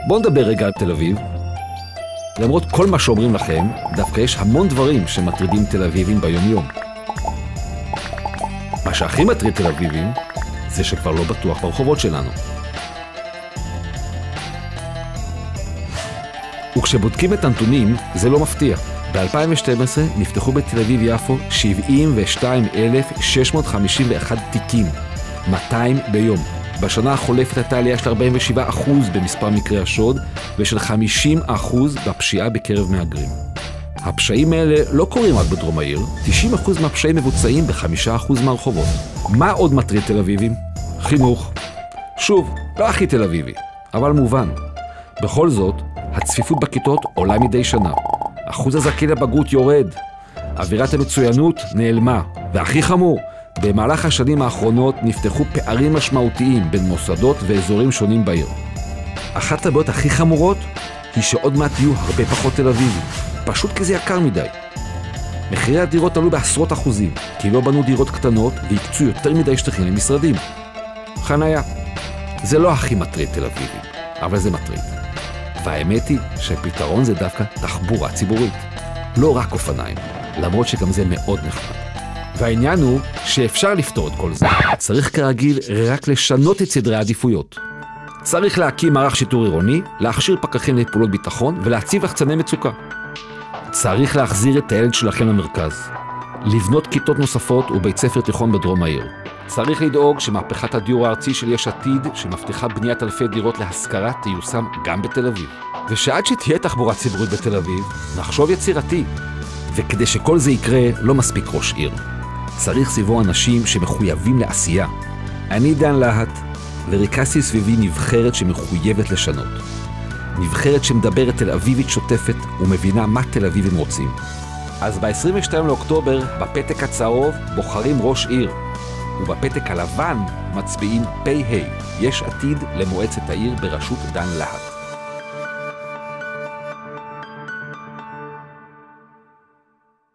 בואו נדבר רגע על תל אביב. למרות כל מה שאומרים לכם, דווקא יש המון דברים שמטרידים תל אביבים ביום-יום. מה שהכי מטריד תל אביבים, זה שכבר לא בטוח ברחובות שלנו. וכשבודקים את הנתונים, זה לא מפתיע. ב-2012 נפתחו בתל אביב-יפו 72,651 תיקים, 200 ביום. בשנה החולפת הייתה עלייה של 47% במספר מקרי השוד, ושל 50% בפשיעה בקרב מהגרים. הפשעים האלה לא קורים רק בדרום העיר, 90% מהפשעים מבוצעים ב5% מהרחובות. מה עוד מטריד תל אביבים? חינוך. שוב, לא הכי תל אביבי, אבל מובן. בכל זאת, הצפיפות בכיתות עולה מדי שנה. אחוז הזכאים לבגרות יורד. אווירת המצוינות נעלמה. והכי חמור, במהלך השנים האחרונות נפתחו פערים משמעותיים בין מוסדות ואזורים שונים בעיר. אחת הבעיות הכי חמורות היא שעוד מעט יהיו הרבה פחות תל אביבים, פשוט כי זה יקר מדי. מחירי הדירות עלו בעשרות אחוזים, כי לא בנו דירות קטנות והקצו יותר מדי שטחים למשרדים. חניה. זה לא הכי מטריד תל אביבים, אבל זה מטריד. והאמת היא שהפתרון זה דווקא תחבורה ציבורית. לא רק אופניים, למרות שגם זה מאוד נחמד. והעניין הוא שאפשר לפתור את כל זה. צריך כרגיל רק לשנות את סדרי העדיפויות. צריך להקים מערך שיטור עירוני, להכשיר פקחים לפעולות ביטחון ולהציב לחצני מצוקה. צריך להחזיר את הילד שלכם למרכז. לבנות כיתות נוספות ובית ספר תיכון בדרום העיר. צריך לדאוג שמהפכת הדיור הארצי של יש עתיד, שמבטיחה בניית אלפי דירות להשכרה, תיושם גם בתל אביב. ושעד שתהיה תחבורה ציבורית בתל אביב, נחשוב יצירתי. וכדי שכל זה יקרה, לא מספיק ראש עיר. צריך סביבו אנשים שמחויבים לעשייה. אני דן להט, וריכזתי סביבי נבחרת שמחויבת לשנות. נבחרת שמדברת תל אביבית שוטפת ומבינה מה תל אביבים רוצים. אז ב-22 לאוקטובר, בפתק הצהוב, בוחרים ראש עיר. ובפתק הלבן מצביעים פ"ה, יש עתיד למועצת העיר בראשות דן להט.